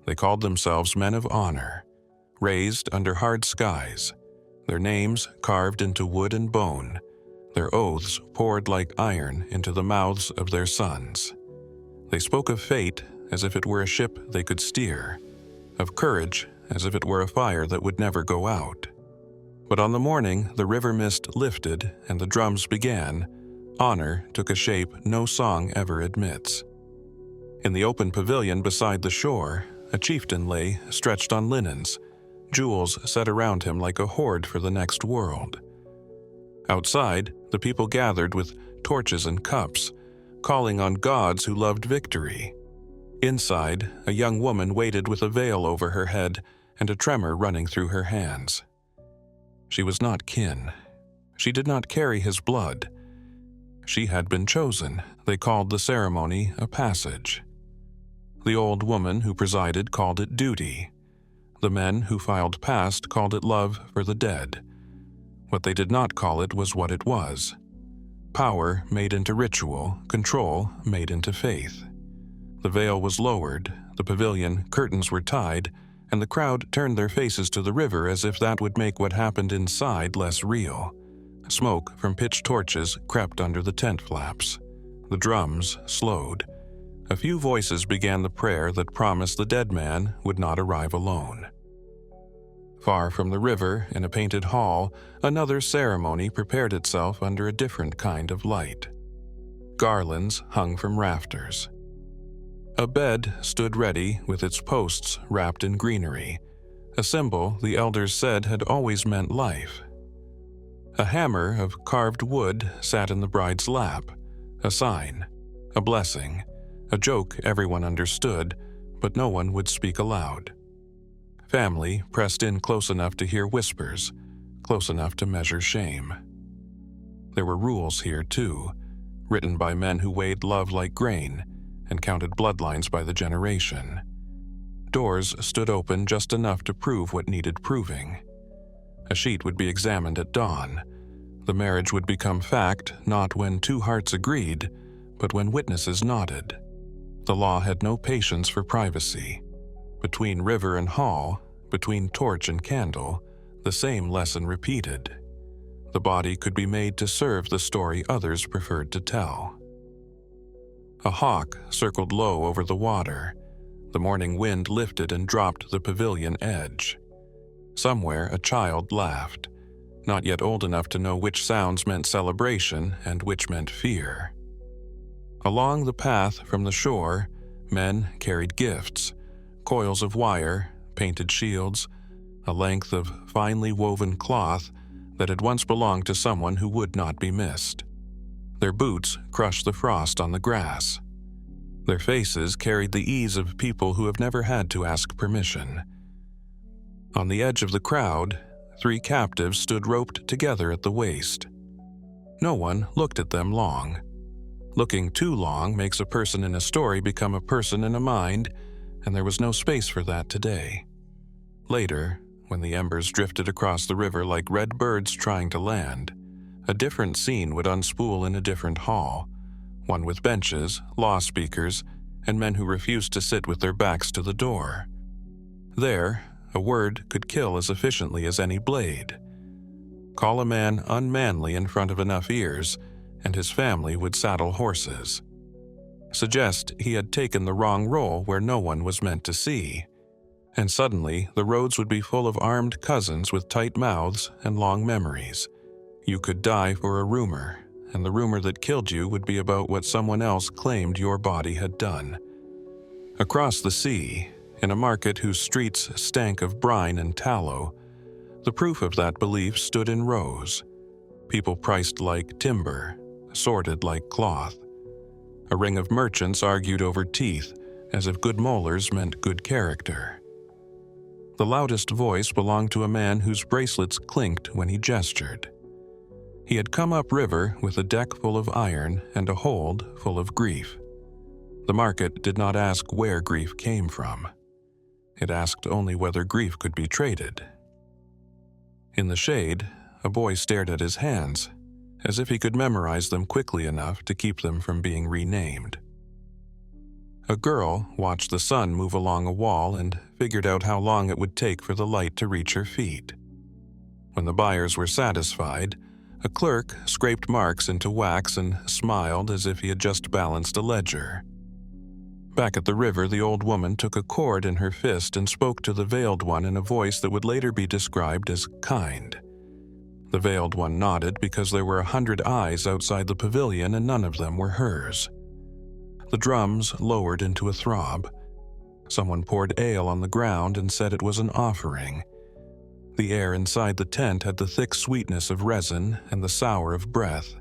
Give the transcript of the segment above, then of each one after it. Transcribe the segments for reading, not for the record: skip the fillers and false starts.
They called themselves men of honor, raised under hard skies, their names carved into wood and bone, their oaths poured like iron into the mouths of their sons. They spoke of fate as if it were a ship they could steer, of courage as if it were a fire that would never go out. But on the morning the river mist lifted and the drums began, honor took a shape no song ever admits. In the open pavilion beside the shore, a chieftain lay stretched on linens, jewels set around him like a hoard for the next world. Outside, the people gathered with torches and cups, calling on gods who loved victory. Inside, a young woman waited with a veil over her head and a tremor running through her hands. She was not kin. She did not carry his blood. She had been chosen. They called the ceremony a passage. The old woman who presided called it duty. The men who filed past called it love for the dead. What they did not call it was what it was. Power made into ritual, control made into faith. The veil was lowered, the pavilion curtains were tied, and the crowd turned their faces to the river as if that would make what happened inside less real. Smoke from pitch torches crept under the tent flaps. The drums slowed. A few voices began the prayer that promised the dead man would not arrive alone. Far from the river, in a painted hall, another ceremony prepared itself under a different kind of light. Garlands hung from rafters. A bed stood ready with its posts wrapped in greenery, a symbol the elders said had always meant life. A hammer of carved wood sat in the bride's lap, a sign, a blessing, a joke everyone understood, but no one would speak aloud. Family pressed in close enough to hear whispers, close enough to measure shame. There were rules here, too, written by men who weighed love like grain and counted bloodlines by the generation. Doors stood open just enough to prove what needed proving. A sheet would be examined at dawn. The marriage would become fact not when two hearts agreed, but when witnesses nodded. The law had no patience for privacy. Between river and hall, between torch and candle, the same lesson repeated. The body could be made to serve the story others preferred to tell. A hawk circled low over the water. The morning wind lifted and dropped the pavilion edge. Somewhere a child laughed, not yet old enough to know which sounds meant celebration and which meant fear. Along the path from the shore, men carried gifts, coils of wire, painted shields, a length of finely woven cloth that had once belonged to someone who would not be missed. Their boots crushed the frost on the grass. Their faces carried the ease of people who have never had to ask permission. On the edge of the crowd, 3 captives stood roped together at the waist. No one looked at them long. Looking too long makes a person in a story become a person in a mind, and there was no space for that today. Later, when the embers drifted across the river like red birds trying to land, a different scene would unspool in a different hall, one with benches, law speakers, and men who refused to sit with their backs to the door. There, a word could kill as efficiently as any blade. Call a man unmanly in front of enough ears, and his family would saddle horses. Suggest he had taken the wrong role where no one was meant to see, and suddenly the roads would be full of armed cousins with tight mouths and long memories. You could die for a rumor, and the rumor that killed you would be about what someone else claimed your body had done. Across the sea, in a market whose streets stank of brine and tallow, the proof of that belief stood in rows. People priced like timber, sorted like cloth. A ring of merchants argued over teeth, as if good molars meant good character. The loudest voice belonged to a man whose bracelets clinked when he gestured. He had come upriver with a deck full of iron and a hold full of grief. The market did not ask where grief came from. It asked only whether grief could be traded. In the shade, a boy stared at his hands, as if he could memorize them quickly enough to keep them from being renamed. A girl watched the sun move along a wall and figured out how long it would take for the light to reach her feet. When the buyers were satisfied, a clerk scraped marks into wax and smiled as if he had just balanced a ledger. Back at the river, the old woman took a cord in her fist and spoke to the veiled one in a voice that would later be described as kind. The veiled one nodded because there were 100 eyes outside the pavilion and none of them were hers. The drums lowered into a throb. Someone poured ale on the ground and said it was an offering. The air inside the tent had the thick sweetness of resin and the sour of breath.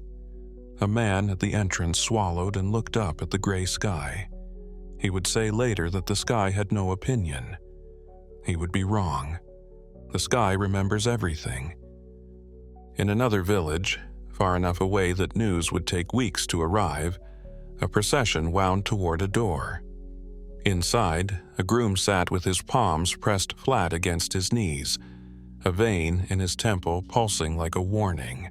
A man at the entrance swallowed and looked up at the gray sky. He would say later that the sky had no opinion. He would be wrong. The sky remembers everything. In another village, far enough away that news would take weeks to arrive, a procession wound toward a door. Inside, a groom sat with his palms pressed flat against his knees, a vein in his temple pulsing like a warning.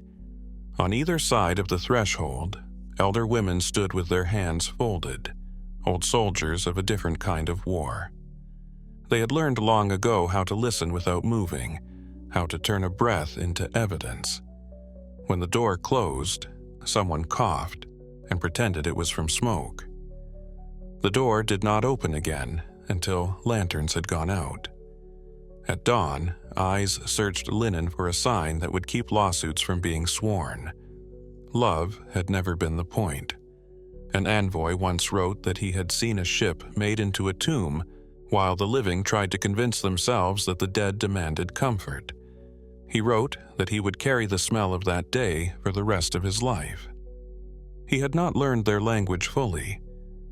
On either side of the threshold, elder women stood with their hands folded, old soldiers of a different kind of war. They had learned long ago how to listen without moving, how to turn a breath into evidence. When the door closed, someone coughed and pretended it was from smoke. The door did not open again until lanterns had gone out. At dawn, eyes searched linen for a sign that would keep lawsuits from being sworn. Love had never been the point. An envoy once wrote that he had seen a ship made into a tomb while the living tried to convince themselves that the dead demanded comfort. He wrote that he would carry the smell of that day for the rest of his life. He had not learned their language fully,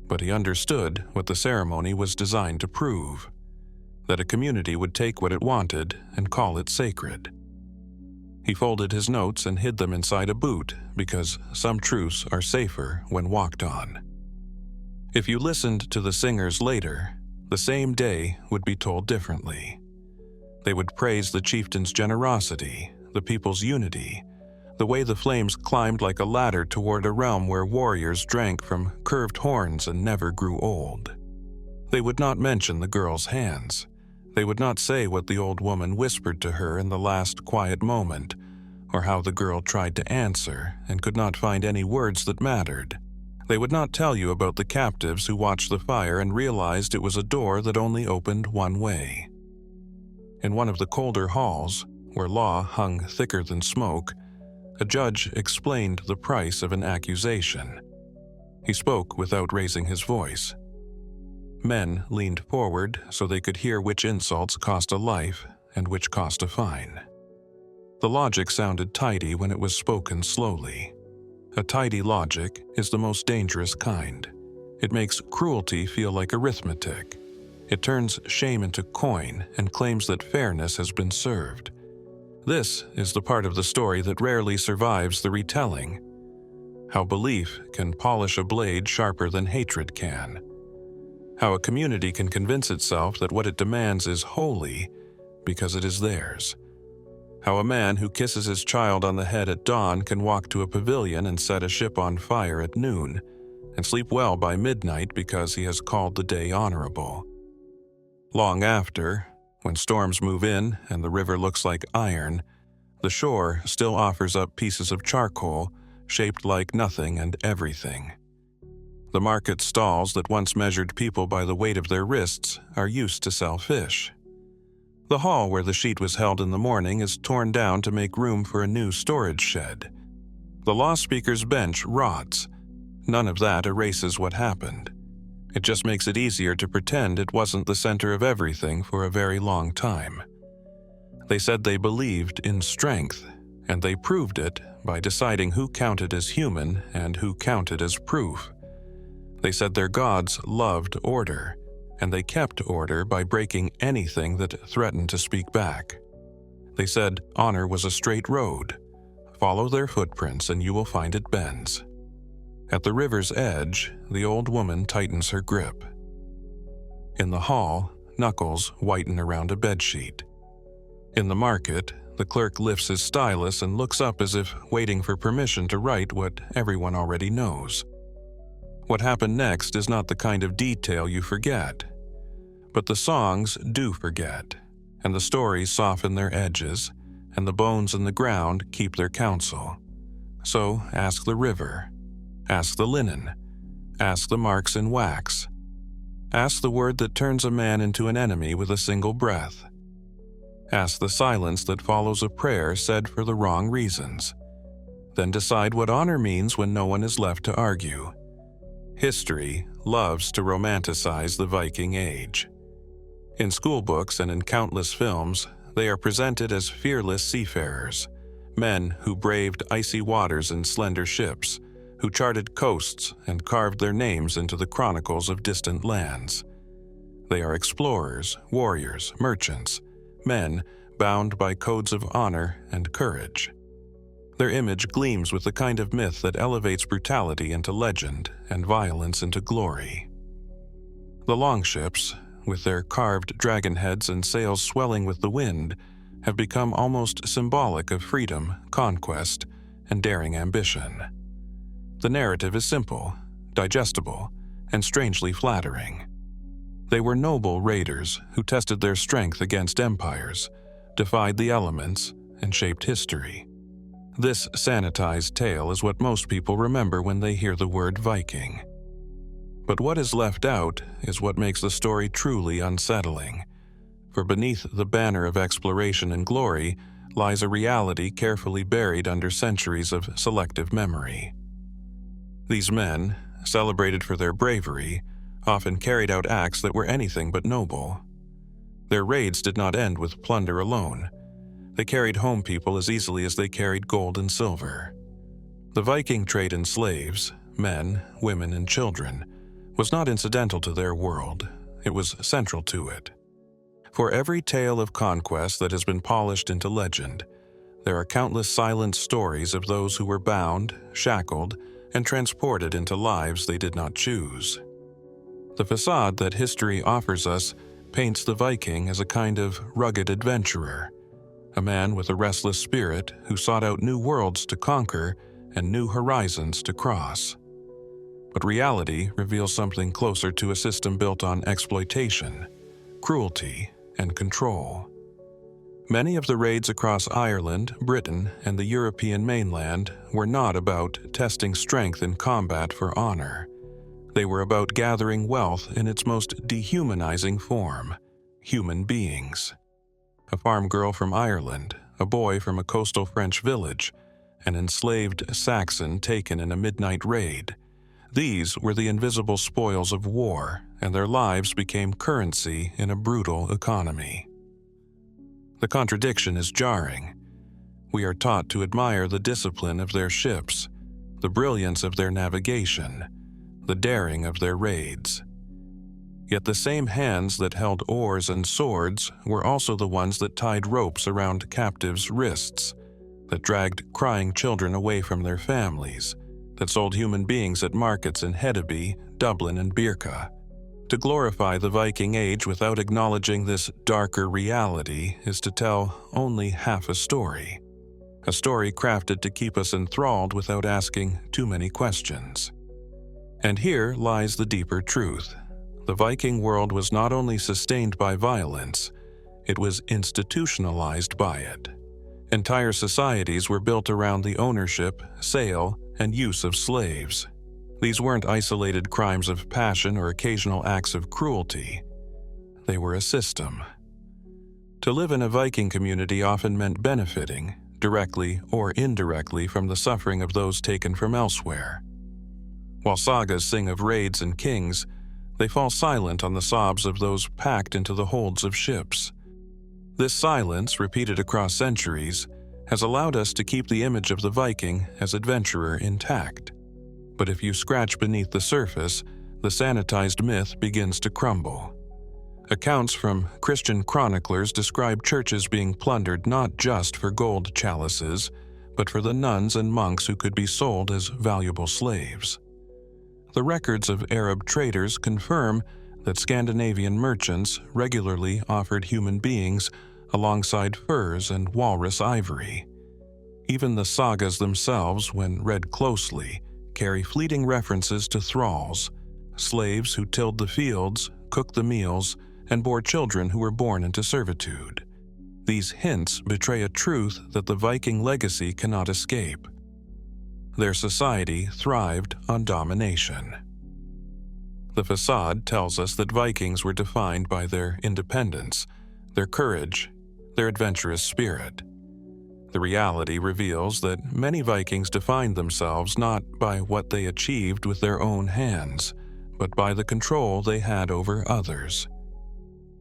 but he understood what the ceremony was designed to prove, that a community would take what it wanted and call it sacred. He folded his notes and hid them inside a boot because some truths are safer when walked on. If you listened to the singers later, the same day would be told differently. They would praise the chieftain's generosity, the people's unity, the way the flames climbed like a ladder toward a realm where warriors drank from curved horns and never grew old. They would not mention the girl's hands. They would not say what the old woman whispered to her in the last quiet moment, or how the girl tried to answer and could not find any words that mattered. They would not tell you about the captives who watched the fire and realized it was a door that only opened one way. In one of the colder halls, where law hung thicker than smoke, a judge explained the price of an accusation. He spoke without raising his voice. Men leaned forward so they could hear which insults cost a life and which cost a fine. The logic sounded tidy when it was spoken slowly. A tidy logic is the most dangerous kind. It makes cruelty feel like arithmetic. It turns shame into coin and claims that fairness has been served. This is the part of the story that rarely survives the retelling. How belief can polish a blade sharper than hatred can. How a community can convince itself that what it demands is holy because it is theirs. How a man who kisses his child on the head at dawn can walk to a pavilion and set a ship on fire at noon, and sleep well by midnight because he has called the day honorable. Long after, when storms move in and the river looks like iron, the shore still offers up pieces of charcoal shaped like nothing and everything. The market stalls that once measured people by the weight of their wrists are used to sell fish. The hall where the sheet was held in the morning is torn down to make room for a new storage shed. The law speaker's bench rots. None of that erases what happened. It just makes it easier to pretend it wasn't the center of everything for a very long time. They said they believed in strength, and they proved it by deciding who counted as human and who counted as proof. They said their gods loved order, and they kept order by breaking anything that threatened to speak back. They said honor was a straight road. Follow their footprints and you will find it bends. At the river's edge, the old woman tightens her grip. In the hall, knuckles whiten around a bedsheet. In the market, the clerk lifts his stylus and looks up as if waiting for permission to write what everyone already knows. What happened next is not the kind of detail you forget, but the songs do forget, and the stories soften their edges, and the bones in the ground keep their counsel. So ask the river, ask the linen, ask the marks in wax, ask the word that turns a man into an enemy with a single breath. Ask the silence that follows a prayer said for the wrong reasons. Then decide what honor means when no one is left to argue. History loves to romanticize the Viking Age. In school books and in countless films, they are presented as fearless seafarers, men who braved icy waters in slender ships, who charted coasts and carved their names into the chronicles of distant lands. They are explorers, warriors, merchants, men bound by codes of honor and courage. Their image gleams with the kind of myth that elevates brutality into legend and violence into glory. The longships, with their carved dragon heads and sails swelling with the wind, have become almost symbolic of freedom, conquest, and daring ambition. The narrative is simple, digestible, and strangely flattering. They were noble raiders who tested their strength against empires, defied the elements, and shaped history. This sanitized tale is what most people remember when they hear the word Viking. But what is left out is what makes the story truly unsettling. For beneath the banner of exploration and glory lies a reality carefully buried under centuries of selective memory. These men, celebrated for their bravery, often carried out acts that were anything but noble. Their raids did not end with plunder alone. They carried home people as easily as they carried gold and silver. The Viking trade in slaves, men, women, and children, was not incidental to their world. It was central to it. For every tale of conquest that has been polished into legend, there are countless silent stories of those who were bound, shackled, and transported into lives they did not choose. The facade that history offers us paints the Viking as a kind of rugged adventurer, a man with a restless spirit who sought out new worlds to conquer and new horizons to cross. But reality reveals something closer to a system built on exploitation, cruelty, and control. Many of the raids across Ireland, Britain, and the European mainland were not about testing strength in combat for honor. They were about gathering wealth in its most dehumanizing form, human beings. A farm girl from Ireland, a boy from a coastal French village, an enslaved Saxon taken in a midnight raid. These were the invisible spoils of war, and their lives became currency in a brutal economy. The contradiction is jarring. We are taught to admire the discipline of their ships, the brilliance of their navigation, the daring of their raids. Yet the same hands that held oars and swords were also the ones that tied ropes around captives' wrists, that dragged crying children away from their families, that sold human beings at markets in Hedeby, Dublin, and Birka. To glorify the Viking Age without acknowledging this darker reality is to tell only half a story crafted to keep us enthralled without asking too many questions. And here lies the deeper truth. The Viking world was not only sustained by violence, it was institutionalized by it. Entire societies were built around the ownership, sale, and use of slaves. These weren't isolated crimes of passion or occasional acts of cruelty. They were a system. To live in a Viking community often meant benefiting, directly or indirectly, from the suffering of those taken from elsewhere. While sagas sing of raids and kings, they fall silent on the sobs of those packed into the holds of ships. This silence, repeated across centuries, has allowed us to keep the image of the Viking as adventurer intact. But if you scratch beneath the surface, the sanitized myth begins to crumble. Accounts from Christian chroniclers describe churches being plundered not just for gold chalices, but for the nuns and monks who could be sold as valuable slaves. The records of Arab traders confirm that Scandinavian merchants regularly offered human beings alongside furs and walrus ivory. Even the sagas themselves, when read closely, carry fleeting references to thralls, slaves who tilled the fields, cooked the meals, and bore children who were born into servitude. These hints betray a truth that the Viking legacy cannot escape. Their society thrived on domination. The facade tells us that Vikings were defined by their independence, their courage, their adventurous spirit. The reality reveals that many Vikings defined themselves not by what they achieved with their own hands, but by the control they had over others.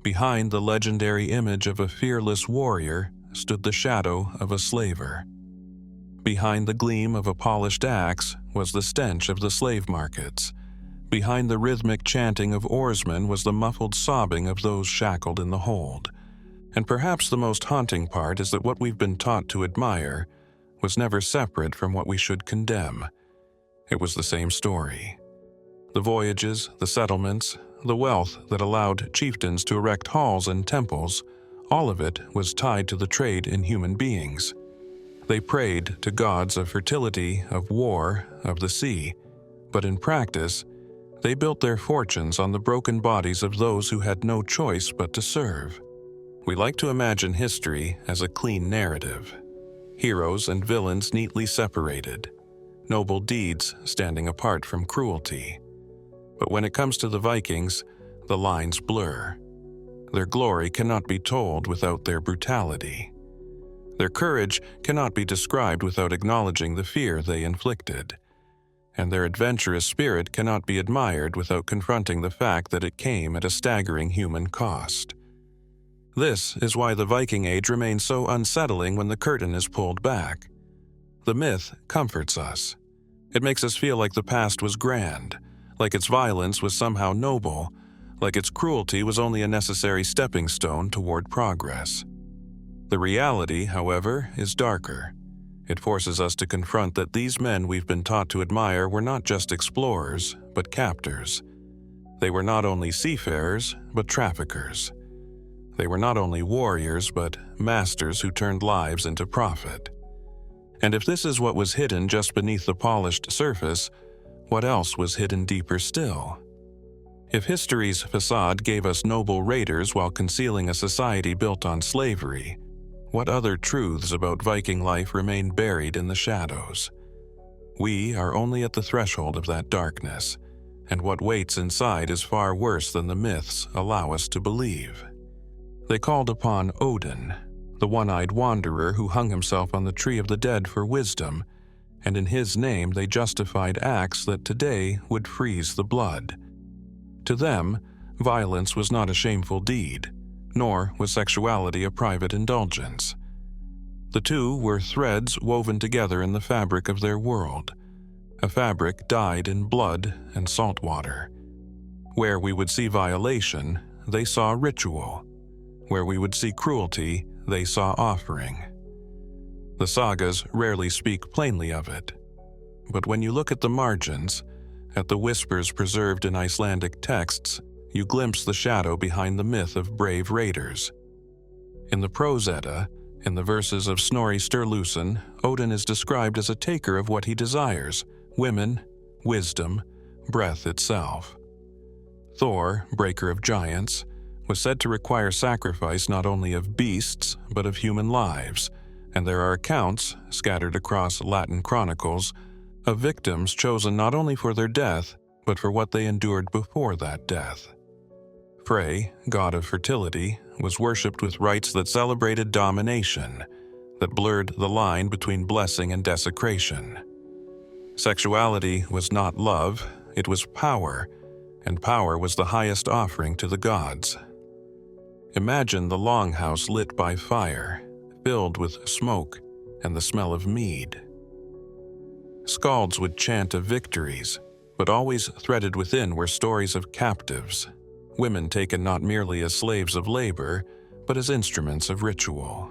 Behind the legendary image of a fearless warrior stood the shadow of a slaver. Behind the gleam of a polished axe was the stench of the slave markets. Behind the rhythmic chanting of oarsmen was the muffled sobbing of those shackled in the hold. And perhaps the most haunting part is that what we've been taught to admire was never separate from what we should condemn. It was the same story. The voyages, the settlements, the wealth that allowed chieftains to erect halls and temples, all of it was tied to the trade in human beings. They prayed to gods of fertility, of war, of the sea, but in practice, they built their fortunes on the broken bodies of those who had no choice but to serve. We like to imagine history as a clean narrative. Heroes and villains neatly separated, noble deeds standing apart from cruelty. But when it comes to the Vikings, the lines blur. Their glory cannot be told without their brutality. Their courage cannot be described without acknowledging the fear they inflicted. And their adventurous spirit cannot be admired without confronting the fact that it came at a staggering human cost. This is why the Viking Age remains so unsettling when the curtain is pulled back. The myth comforts us. It makes us feel like the past was grand, like its violence was somehow noble, like its cruelty was only a necessary stepping stone toward progress. The reality, however, is darker. It forces us to confront that these men we've been taught to admire were not just explorers, but captors. They were not only seafarers, but traffickers. They were not only warriors, but masters who turned lives into profit. And if this is what was hidden just beneath the polished surface, what else was hidden deeper still? If history's facade gave us noble raiders while concealing a society built on slavery, what other truths about Viking life remain buried in the shadows? We are only at the threshold of that darkness, and what waits inside is far worse than the myths allow us to believe. They called upon Odin, the one-eyed wanderer who hung himself on the tree of the dead for wisdom, and in his name they justified acts that today would freeze the blood. To them, violence was not a shameful deed, nor was sexuality a private indulgence. The two were threads woven together in the fabric of their world, a fabric dyed in blood and salt water. Where we would see violation, they saw ritual. Where we would see cruelty, they saw offering. The sagas rarely speak plainly of it. But when you look at the margins, at the whispers preserved in Icelandic texts, you glimpse the shadow behind the myth of brave raiders. In the Prose Edda, in the verses of Snorri Sturluson, Odin is described as a taker of what he desires: women, wisdom, breath itself. Thor, breaker of giants, was said to require sacrifice not only of beasts, but of human lives, and there are accounts, scattered across Latin chronicles, of victims chosen not only for their death, but for what they endured before that death. Frey, god of fertility, was worshipped with rites that celebrated domination, that blurred the line between blessing and desecration. Sexuality was not love, it was power, and power was the highest offering to the gods. Imagine the longhouse lit by fire, filled with smoke and the smell of mead. Skalds would chant of victories, but always threaded within were stories of captives, women taken not merely as slaves of labor, but as instruments of ritual.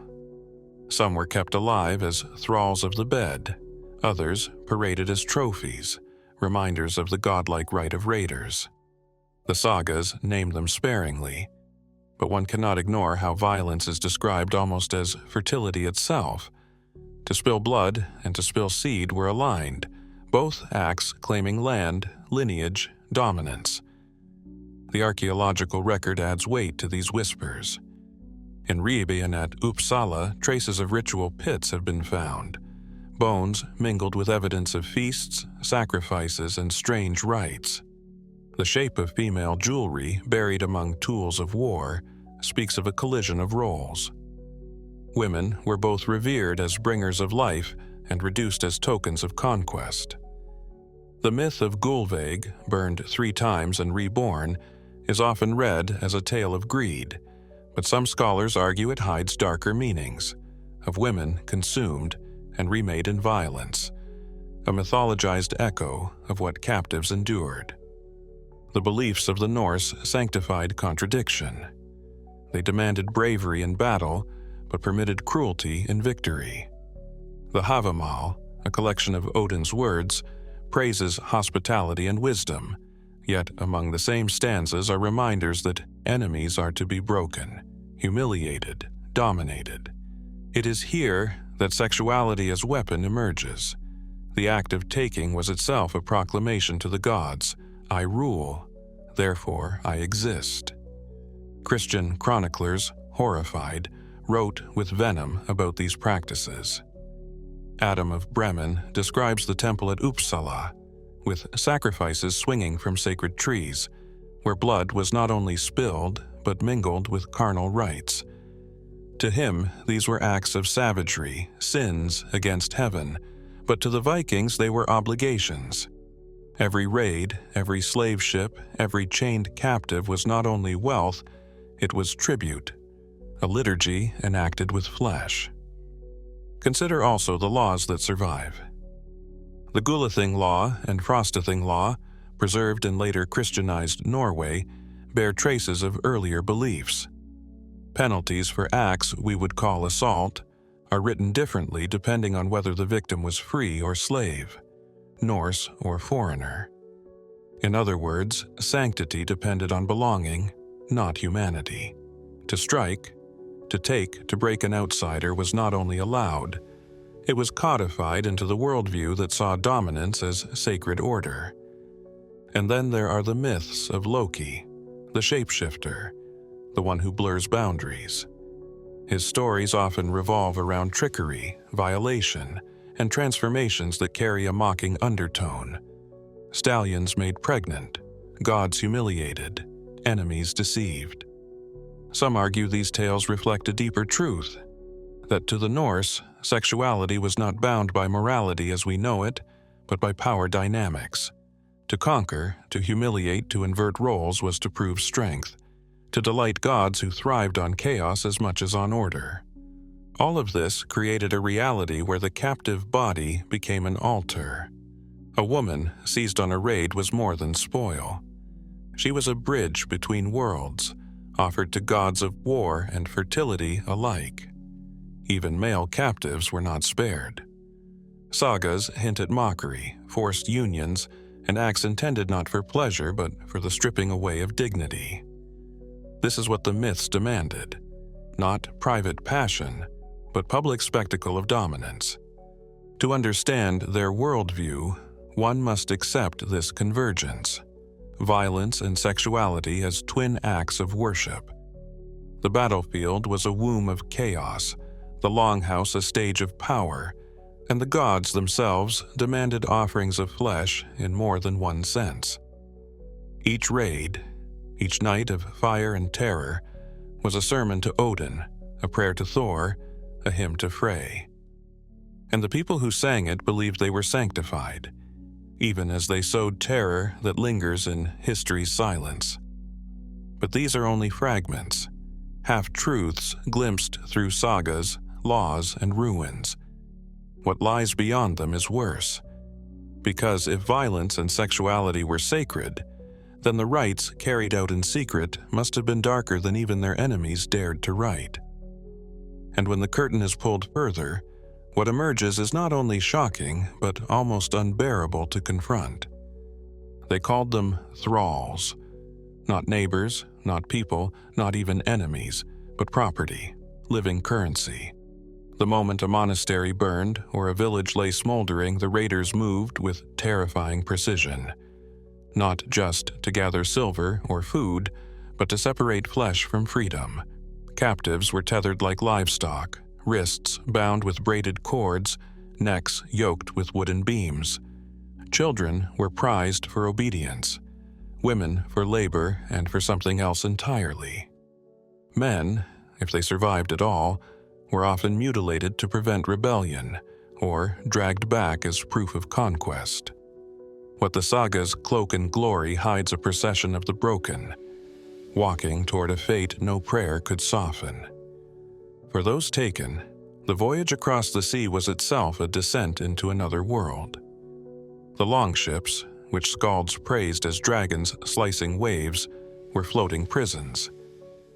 Some were kept alive as thralls of the bed, others paraded as trophies, reminders of the godlike right of raiders. The sagas name them sparingly, but one cannot ignore how violence is described almost as fertility itself. To spill blood and to spill seed were aligned, both acts claiming land, lineage, dominance. The archaeological record adds weight to these whispers. In Ribe and at Uppsala, traces of ritual pits have been found, bones mingled with evidence of feasts, sacrifices, and strange rites. The shape of female jewelry buried among tools of war speaks of a collision of roles. Women were both revered as bringers of life and reduced as tokens of conquest. The myth of Gullveig, burned 3 times and reborn, is often read as a tale of greed, but some scholars argue it hides darker meanings, of women consumed and remade in violence, a mythologized echo of what captives endured. The beliefs of the Norse sanctified contradiction. They demanded bravery in battle, but permitted cruelty in victory. The Havamal, a collection of Odin's words, praises hospitality and wisdom, yet among the same stanzas are reminders that enemies are to be broken, humiliated, dominated. It is here that sexuality as weapon emerges. The act of taking was itself a proclamation to the gods, I rule, therefore I exist. Christian chroniclers, horrified, wrote with venom about these practices. Adam of Bremen describes the temple at Uppsala, with sacrifices swinging from sacred trees, where blood was not only spilled, but mingled with carnal rites. To him, these were acts of savagery, sins against heaven, but to the Vikings they were obligations. Every raid, every slave ship, every chained captive was not only wealth, it was tribute, a liturgy enacted with flesh. Consider also the laws that survive. The Gulathing law and Frostathing law, preserved in later Christianized Norway, bear traces of earlier beliefs. Penalties for acts we would call assault are written differently depending on whether the victim was free or slave, Norse or foreigner. In other words, sanctity depended on belonging, not humanity. To strike, to break an outsider was not only allowed, it was codified into the worldview that saw dominance as sacred order. And then there are the myths of Loki, the shapeshifter, the one who blurs boundaries. His stories often revolve around trickery, violation, and transformations that carry a mocking undertone. Stallions made pregnant, gods humiliated, enemies deceived. Some argue these tales reflect a deeper truth, that to the Norse, sexuality was not bound by morality as we know it, but by power dynamics. To conquer, to humiliate, to invert roles was to prove strength, to delight gods who thrived on chaos as much as on order. All of this created a reality where the captive body became an altar. A woman seized on a raid was more than spoil. She was a bridge between worlds, offered to gods of war and fertility alike. Even male captives were not spared. Sagas hint at mockery, forced unions, and acts intended not for pleasure but for the stripping away of dignity. This is what the myths demanded, not private passion, but public spectacle of dominance. To understand their worldview, one must accept this convergence, violence and sexuality as twin acts of worship. The battlefield was a womb of chaos, the longhouse a stage of power, and the gods themselves demanded offerings of flesh in more than one sense. Each raid, each night of fire and terror, was a sermon to Odin, a prayer to Thor, a hymn to Frey. And the people who sang it believed they were sanctified, even as they sowed terror that lingers in history's silence. But these are only fragments, half-truths glimpsed through sagas, laws, and ruins. What lies beyond them is worse, because if violence and sexuality were sacred, then the rites carried out in secret must have been darker than even their enemies dared to write. And when the curtain is pulled further, what emerges is not only shocking, but almost unbearable to confront. They called them thralls, not neighbors, not people, not even enemies, but property, living currency. The moment a monastery burned or a village lay smoldering, the raiders moved with terrifying precision, not just to gather silver or food, but to separate flesh from freedom. Captives were tethered like livestock, wrists bound with braided cords, necks yoked with wooden beams. Children were prized for obedience, women for labor and for something else entirely. Men, if they survived at all, were often mutilated to prevent rebellion or dragged back as proof of conquest. What the saga's Cloak and Glory hides a procession of the broken, walking toward a fate no prayer could soften. For those taken, the voyage across the sea was itself a descent into another world. The longships, which skalds praised as dragons slicing waves, were floating prisons.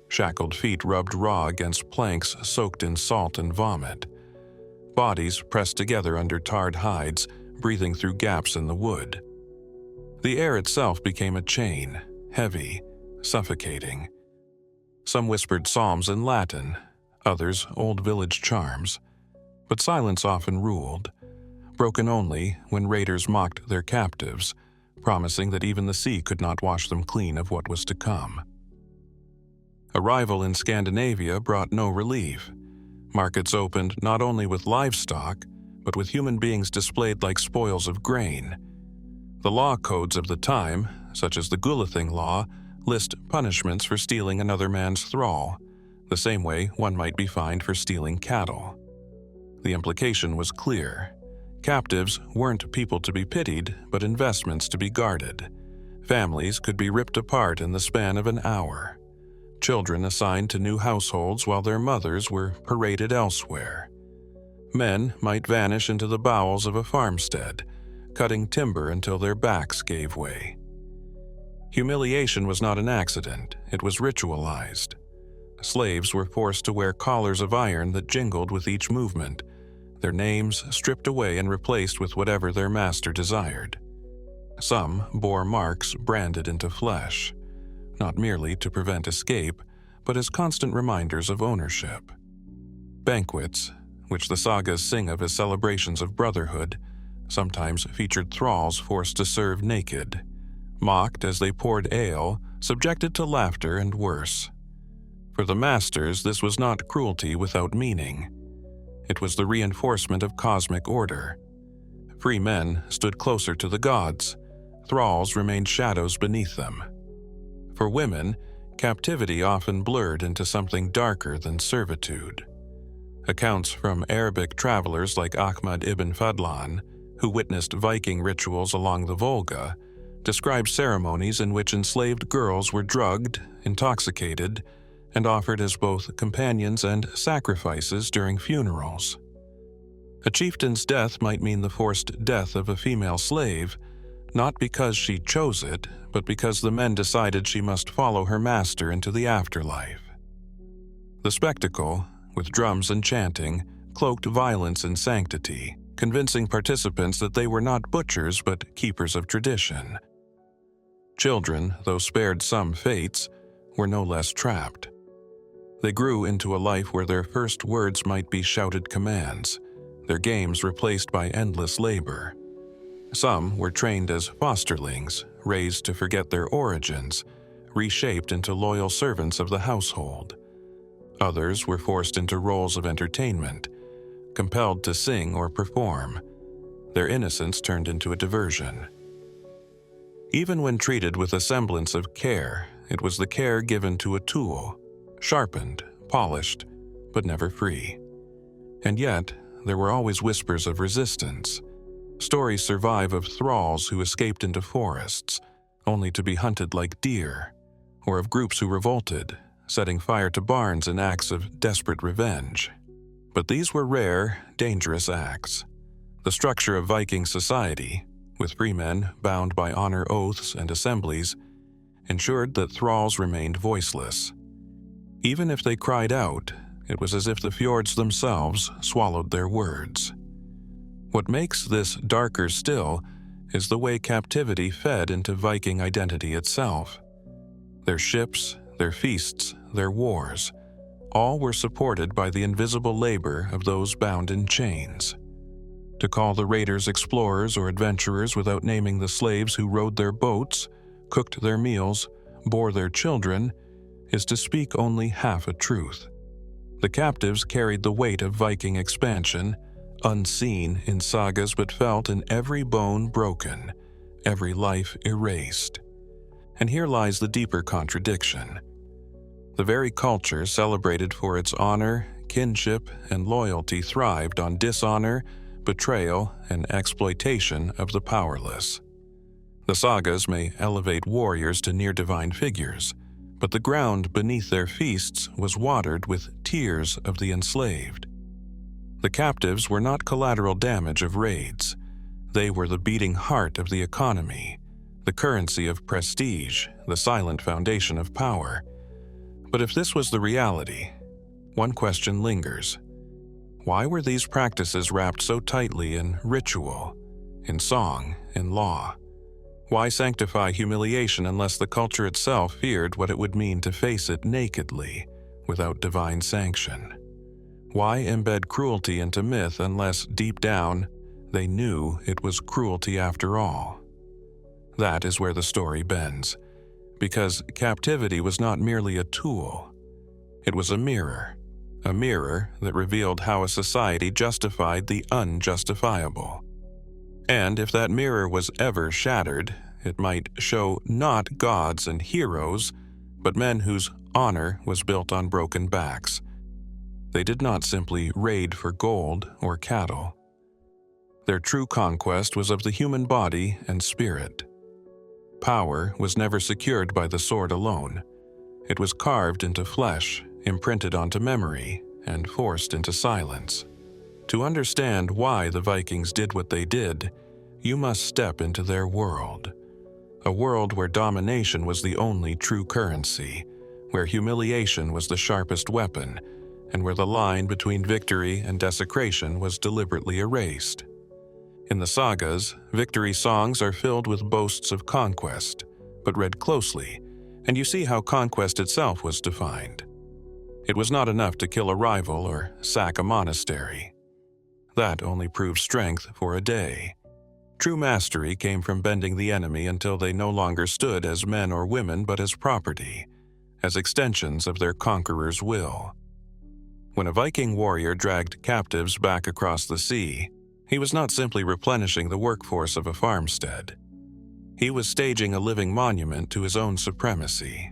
Shackled feet rubbed raw against planks soaked in salt and vomit. Bodies pressed together under tarred hides, breathing through gaps in the wood. The air itself became a chain, heavy, suffocating. Some whispered psalms in Latin, others old village charms. But silence often ruled, broken only when raiders mocked their captives, promising that even the sea could not wash them clean of what was to come. Arrival in Scandinavia brought no relief. Markets opened not only with livestock, but with human beings displayed like spoils of grain. The law codes of the time, such as the Gulathing law, list punishments for stealing another man's thrall, the same way one might be fined for stealing cattle. The implication was clear. Captives weren't people to be pitied, but investments to be guarded. Families could be ripped apart in the span of an hour. Children assigned to new households while their mothers were paraded elsewhere. Men might vanish into the bowels of a farmstead, cutting timber until their backs gave way. Humiliation was not an accident, it was ritualized. Slaves were forced to wear collars of iron that jingled with each movement, their names stripped away and replaced with whatever their master desired. Some bore marks branded into flesh, not merely to prevent escape, but as constant reminders of ownership. Banquets, which the sagas sing of as celebrations of brotherhood, sometimes featured thralls forced to serve naked, mocked as they poured ale, subjected to laughter and worse. For the masters, this was not cruelty without meaning. It was the reinforcement of cosmic order. Free men stood closer to the gods. Thralls remained shadows beneath them. For women, captivity often blurred into something darker than servitude. Accounts from Arabic travelers like Ahmad ibn Fadlan, who witnessed Viking rituals along the Volga, describe ceremonies in which enslaved girls were drugged, intoxicated, and offered as both companions and sacrifices during funerals. A chieftain's death might mean the forced death of a female slave, not because she chose it, but because the men decided she must follow her master into the afterlife. The spectacle, with drums and chanting, cloaked violence in sanctity, convincing participants that they were not butchers but keepers of tradition. Children, though spared some fates, were no less trapped. They grew into a life where their first words might be shouted commands, their games replaced by endless labor. Some were trained as fosterlings, raised to forget their origins, reshaped into loyal servants of the household. Others were forced into roles of entertainment, compelled to sing or perform, their innocence turned into a diversion. Even when treated with a semblance of care, it was the care given to a tool, sharpened, polished, but never free. And yet, there were always whispers of resistance. Stories survive of thralls who escaped into forests, only to be hunted like deer, or of groups who revolted, setting fire to barns in acts of desperate revenge. But these were rare, dangerous acts. The structure of Viking society, with free men bound by honor oaths and assemblies, ensured that thralls remained voiceless. Even if they cried out, it was as if the fjords themselves swallowed their words. What makes this darker still is the way captivity fed into Viking identity itself. Their ships, their feasts, their wars, all were supported by the invisible labor of those bound in chains. To call the raiders explorers or adventurers without naming the slaves who rowed their boats, cooked their meals, bore their children, is to speak only half a truth. The captives carried the weight of Viking expansion, unseen in sagas but felt in every bone broken, every life erased. And here lies the deeper contradiction. The very culture celebrated for its honor, kinship, and loyalty thrived on dishonor, betrayal, and exploitation of the powerless. The sagas may elevate warriors to near-divine figures, but the ground beneath their feasts was watered with tears of the enslaved. The captives were not collateral damage of raids. They were the beating heart of the economy, the currency of prestige, the silent foundation of power. But if this was the reality, one question lingers. Why were these practices wrapped so tightly in ritual, in song, in law? Why sanctify humiliation unless the culture itself feared what it would mean to face it nakedly, without divine sanction? Why embed cruelty into myth unless, deep down, they knew it was cruelty after all? That is where the story bends, because captivity was not merely a tool. It was a mirror that revealed how a society justified the unjustifiable. And if that mirror was ever shattered, it might show not gods and heroes, but men whose honor was built on broken backs. They did not simply raid for gold or cattle. Their true conquest was of the human body and spirit. Power was never secured by the sword alone. It was carved into flesh, imprinted onto memory, and forced into silence. To understand why the Vikings did what they did, you must step into their world. A world where domination was the only true currency, where humiliation was the sharpest weapon, and where the line between victory and desecration was deliberately erased. In the sagas, victory songs are filled with boasts of conquest, but read closely, and you see how conquest itself was defined. It was not enough to kill a rival or sack a monastery. That only proved strength for a day. True mastery came from bending the enemy until they no longer stood as men or women but as property, as extensions of their conqueror's will. When a Viking warrior dragged captives back across the sea, he was not simply replenishing the workforce of a farmstead. He was staging a living monument to his own supremacy.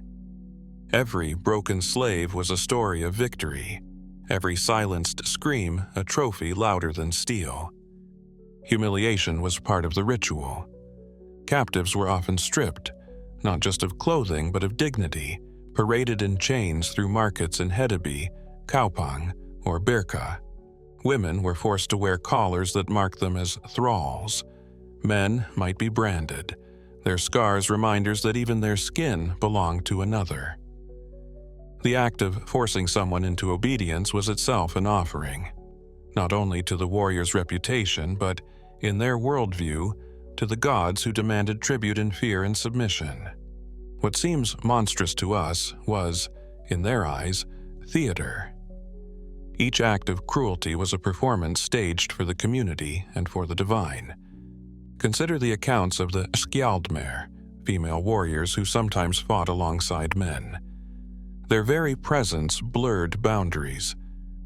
Every broken slave was a story of victory, every silenced scream a trophy louder than steel. Humiliation was part of the ritual. Captives were often stripped, not just of clothing but of dignity, paraded in chains through markets in Hedeby, Kaupang, or Birka. Women were forced to wear collars that marked them as thralls. Men might be branded, their scars reminders that even their skin belonged to another. The act of forcing someone into obedience was itself an offering, not only to the warrior's reputation, but, in their worldview, to the gods who demanded tribute in fear and submission. What seems monstrous to us was, in their eyes, theater. Each act of cruelty was a performance staged for the community and for the divine. Consider the accounts of the skjaldmer, female warriors who sometimes fought alongside men. Their very presence blurred boundaries,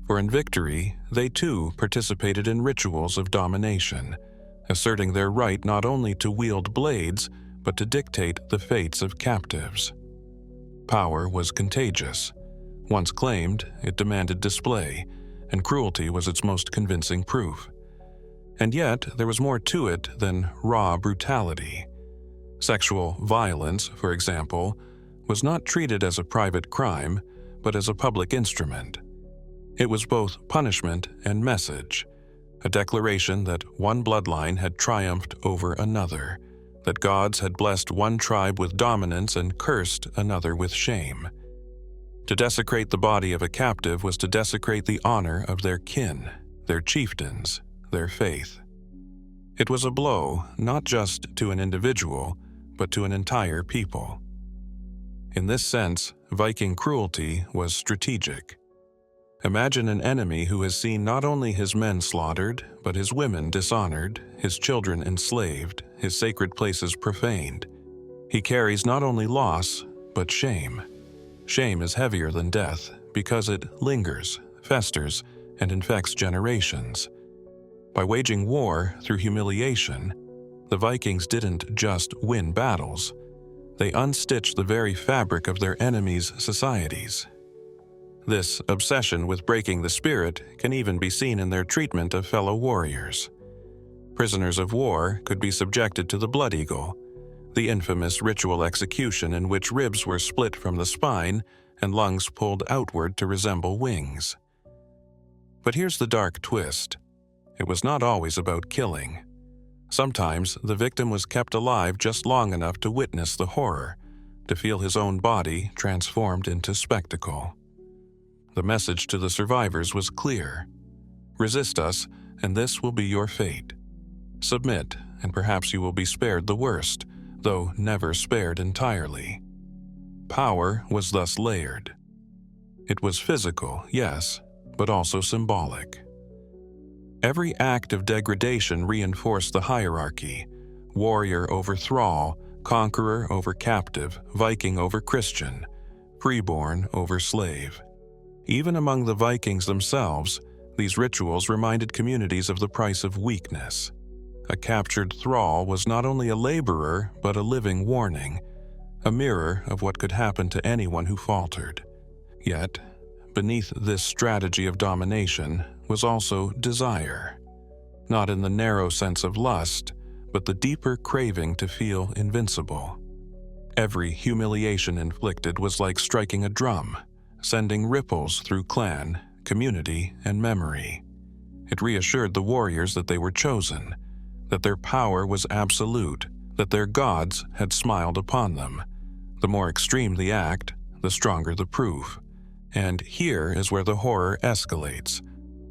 for in victory, they too participated in rituals of domination, asserting their right not only to wield blades, but to dictate the fates of captives. Power was contagious. Once claimed, it demanded display, and cruelty was its most convincing proof. And yet, there was more to it than raw brutality. Sexual violence, for example, was not treated as a private crime, but as a public instrument. It was both punishment and message, a declaration that one bloodline had triumphed over another, that gods had blessed one tribe with dominance and cursed another with shame. To desecrate the body of a captive was to desecrate the honor of their kin, their chieftains, their faith. It was a blow not just to an individual, but to an entire people. In this sense, Viking cruelty was strategic. Imagine an enemy who has seen not only his men slaughtered, but his women dishonored, his children enslaved, his sacred places profaned. He carries not only loss, but shame. Shame is heavier than death because it lingers, festers, and infects generations. By waging war through humiliation, the Vikings didn't just win battles. They unstitched the very fabric of their enemies' societies. This obsession with breaking the spirit can even be seen in their treatment of fellow warriors. Prisoners of war could be subjected to the blood eagle, the infamous ritual execution in which ribs were split from the spine and lungs pulled outward to resemble wings. But here's the dark twist. It was not always about killing. Sometimes the victim was kept alive just long enough to witness the horror, to feel his own body transformed into spectacle. The message to the survivors was clear. Resist us, and this will be your fate. Submit, and perhaps you will be spared the worst, though never spared entirely. Power was thus layered. It was physical, yes, but also symbolic. Every act of degradation reinforced the hierarchy: warrior over thrall, conqueror over captive, Viking over Christian, freeborn over slave. Even among the Vikings themselves, these rituals reminded communities of the price of weakness. A captured thrall was not only a laborer, but a living warning, a mirror of what could happen to anyone who faltered. Yet, beneath this strategy of domination was also desire, not in the narrow sense of lust, but the deeper craving to feel invincible. Every humiliation inflicted was like striking a drum, sending ripples through clan, community, and memory. It reassured the warriors that they were chosen, that their power was absolute, that their gods had smiled upon them. The more extreme the act, the stronger the proof. And here is where the horror escalates.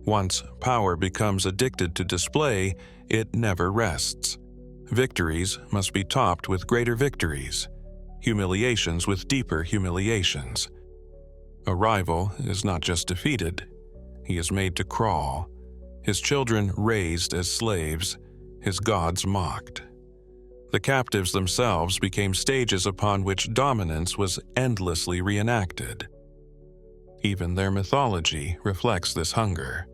Once power becomes addicted to display, it never rests. Victories must be topped with greater victories, humiliations with deeper humiliations. A rival is not just defeated, he is made to crawl, his children raised as slaves, his gods mocked. The captives themselves became stages upon which dominance was endlessly reenacted. Even their mythology reflects this hunger.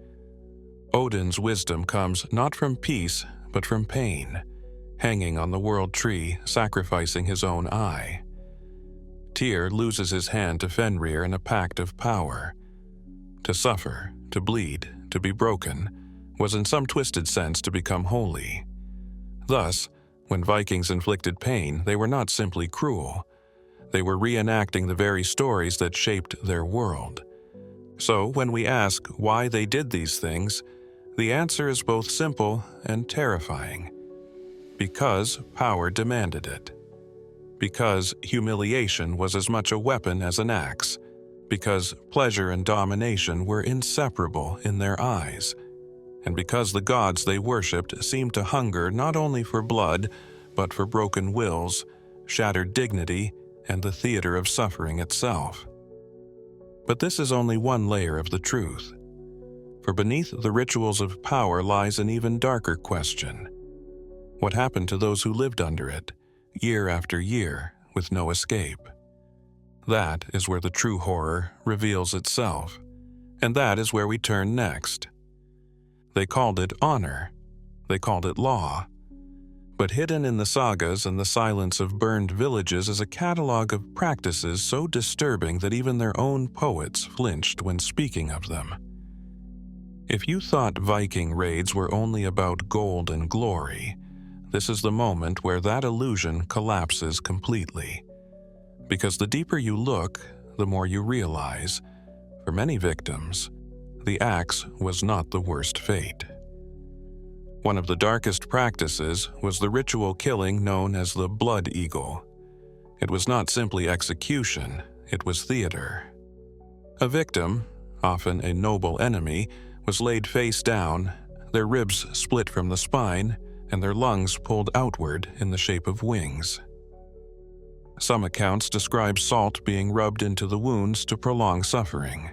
Odin's wisdom comes not from peace, but from pain, hanging on the world tree, sacrificing his own eye. Tyr loses his hand to Fenrir in a pact of power. To suffer, to bleed, to be broken, was in some twisted sense to become holy. Thus, when Vikings inflicted pain, they were not simply cruel. They were reenacting the very stories that shaped their world. So, when we ask why they did these things, the answer is both simple and terrifying. Because power demanded it. Because humiliation was as much a weapon as an axe. Because pleasure and domination were inseparable in their eyes. And because the gods they worshipped seemed to hunger not only for blood, but for broken wills, shattered dignity, and the theater of suffering itself. But this is only one layer of the truth. For beneath the rituals of power lies an even darker question. What happened to those who lived under it, year after year, with no escape? That is where the true horror reveals itself, and that is where we turn next. They called it honor. They called it law. But hidden in the sagas and the silence of burned villages is a catalog of practices so disturbing that even their own poets flinched when speaking of them. If you thought Viking raids were only about gold and glory, this is the moment where that illusion collapses completely. Because the deeper you look, the more you realize, for many victims, the axe was not the worst fate. One of the darkest practices was the ritual killing known as the blood eagle. It was not simply execution, it was theater. A victim, often a noble enemy, was laid face down, their ribs split from the spine, and their lungs pulled outward in the shape of wings. Some accounts describe salt being rubbed into the wounds to prolong suffering.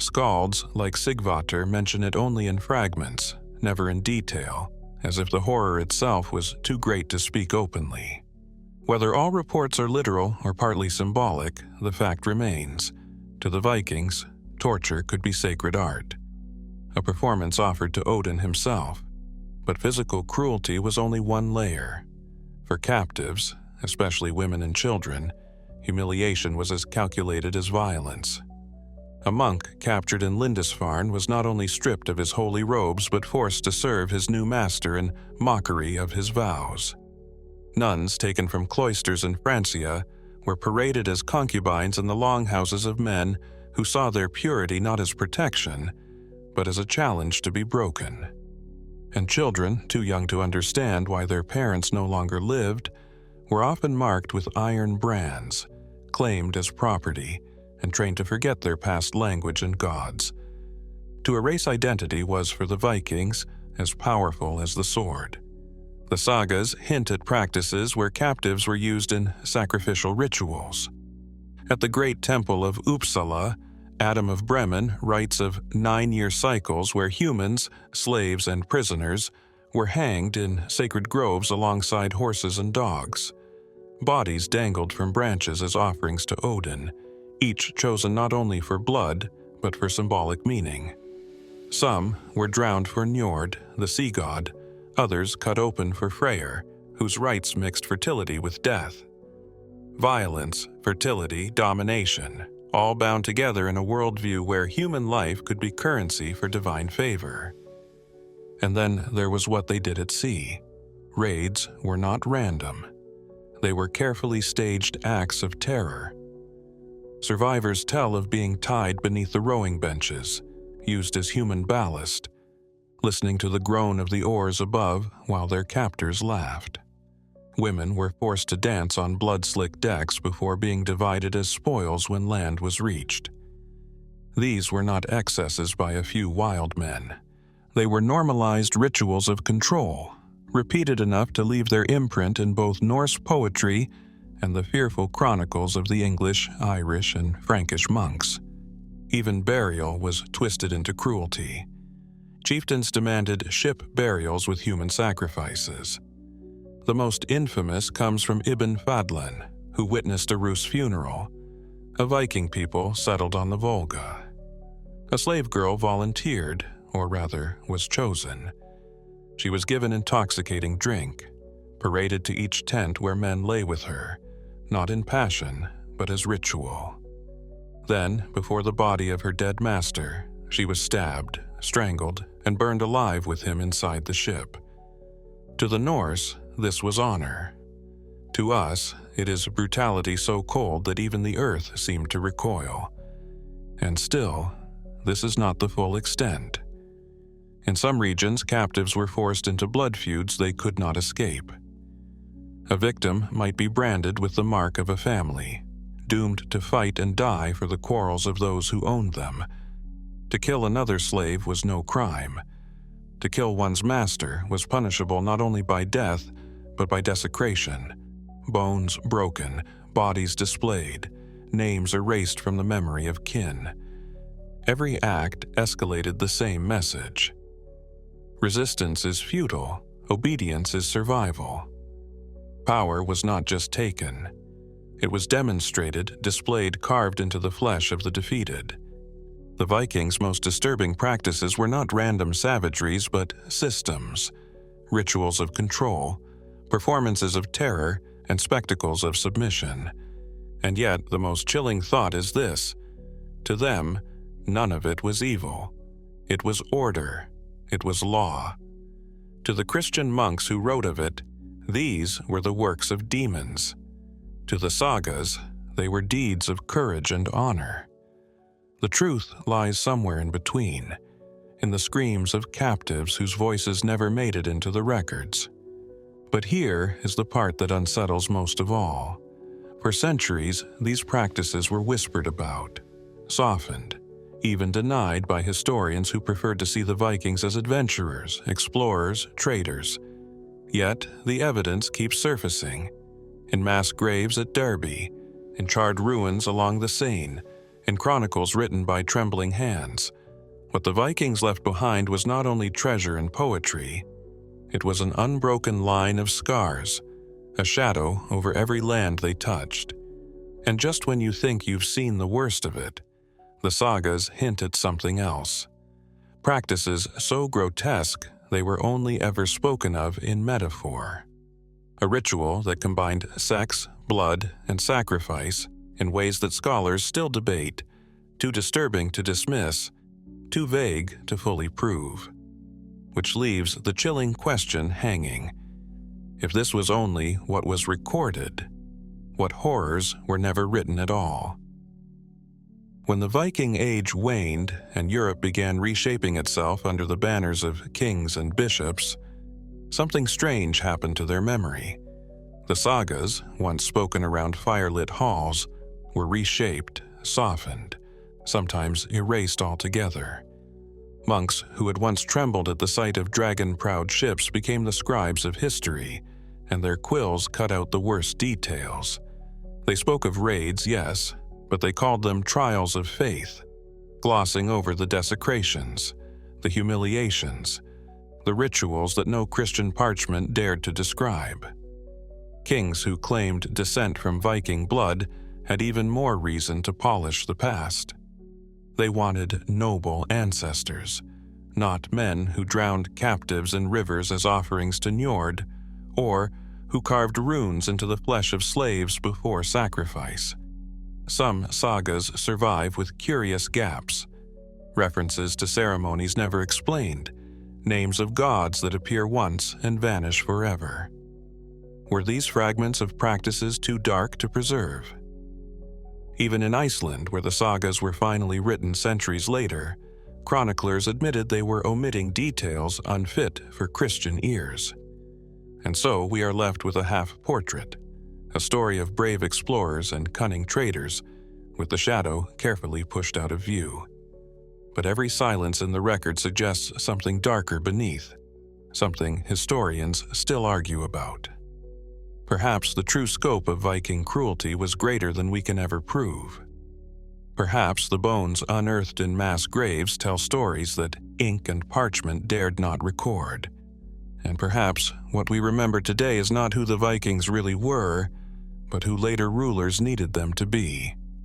Skalds like Sigvatar mention it only in fragments, never in detail, as if the horror itself was too great to speak openly. Whether all reports are literal or partly symbolic, the fact remains. To the Vikings, torture could be sacred art, a performance offered to Odin himself. But physical cruelty was only one layer. For captives, especially women and children, humiliation was as calculated as violence. A monk captured in Lindisfarne was not only stripped of his holy robes but forced to serve his new master in mockery of his vows. Nuns taken from cloisters in Francia were paraded as concubines in the longhouses of men who saw their purity not as protection, but as a challenge to be broken. And children, too young to understand why their parents no longer lived, were often marked with iron brands, claimed as property, and trained to forget their past language and gods. To erase identity was, for the Vikings, as powerful as the sword. The sagas hint at practices where captives were used in sacrificial rituals. At the great temple of Uppsala, Adam of Bremen writes of 9-year cycles where humans, slaves, and prisoners were hanged in sacred groves alongside horses and dogs. Bodies dangled from branches as offerings to Odin, each chosen not only for blood, but for symbolic meaning. Some were drowned for Njord, the sea god, others cut open for Freyr, whose rites mixed fertility with death. Violence, fertility, domination, all bound together in a worldview where human life could be currency for divine favor. And then there was what they did at sea. Raids were not random. They were carefully staged acts of terror. Survivors tell of being tied beneath the rowing benches, used as human ballast, listening to the groan of the oars above while their captors laughed. Women were forced to dance on blood-slick decks before being divided as spoils when land was reached. These were not excesses by a few wild men. They were normalized rituals of control, repeated enough to leave their imprint in both Norse poetry and the fearful chronicles of the English, Irish, and Frankish monks. Even burial was twisted into cruelty. Chieftains demanded ship burials with human sacrifices. The most infamous comes from Ibn Fadlan, who witnessed a Rus funeral. A Viking people settled on the Volga. A slave girl volunteered, or rather, was chosen. She was given intoxicating drink, paraded to each tent where men lay with her, not in passion, but as ritual. Then, before the body of her dead master, she was stabbed, strangled, and burned alive with him inside the ship. To the Norse, this was honor. To us, it is brutality so cold that even the earth seemed to recoil. And still, this is not the full extent. In some regions, captives were forced into blood feuds they could not escape. A victim might be branded with the mark of a family, doomed to fight and die for the quarrels of those who owned them. To kill another slave was no crime. To kill one's master was punishable not only by death, but by desecration. Bones broken, bodies displayed, names erased from the memory of kin. Every act escalated the same message. Resistance is futile, obedience is survival. Power was not just taken. It was demonstrated, displayed, carved into the flesh of the defeated. The Vikings' most disturbing practices were not random savageries, but systems, rituals of control, performances of terror, and spectacles of submission. And yet, the most chilling thought is this: to them, none of it was evil. It was order. It was law. To the Christian monks who wrote of it, these were the works of demons. To the sagas, they were deeds of courage and honor. The truth lies somewhere in between, in the screams of captives whose voices never made it into the records. But here is the part that unsettles most of all. For centuries, these practices were whispered about, softened, even denied by historians who preferred to see the Vikings as adventurers, explorers, traders. Yet, the evidence keeps surfacing. In mass graves at Derby, in charred ruins along the Seine, in chronicles written by trembling hands. What the Vikings left behind was not only treasure and poetry, it was an unbroken line of scars, a shadow over every land they touched. And just when you think you've seen the worst of it, the sagas hint at something else. Practices so grotesque they were only ever spoken of in metaphor. A ritual that combined sex, blood, and sacrifice in ways that scholars still debate, too disturbing to dismiss, too vague to fully prove. Which leaves the chilling question hanging. If this was only what was recorded, what horrors were never written at all? When the Viking Age waned and Europe began reshaping itself under the banners of kings and bishops, something strange happened to their memory. The sagas, once spoken around firelit halls, were reshaped, softened, sometimes erased altogether. Monks who had once trembled at the sight of dragon-prowed ships became the scribes of history, and their quills cut out the worst details. They spoke of raids, yes, but they called them trials of faith, glossing over the desecrations, the humiliations, the rituals that no Christian parchment dared to describe. Kings who claimed descent from Viking blood had even more reason to polish the past. They wanted noble ancestors, not men who drowned captives in rivers as offerings to Njord, or who carved runes into the flesh of slaves before sacrifice. Some sagas survive with curious gaps, references to ceremonies never explained, names of gods that appear once and vanish forever. Were these fragments of practices too dark to preserve? Even in Iceland, where the sagas were finally written centuries later, chroniclers admitted they were omitting details unfit for Christian ears. And so we are left with a half-portrait, a story of brave explorers and cunning traders, with the shadow carefully pushed out of view. But every silence in the record suggests something darker beneath, something historians still argue about. Perhaps the true scope of Viking cruelty was greater than we can ever prove. Perhaps the bones unearthed in mass graves tell stories that ink and parchment dared not record. And perhaps what we remember today is not who the Vikings really were, but who later rulers needed them to be.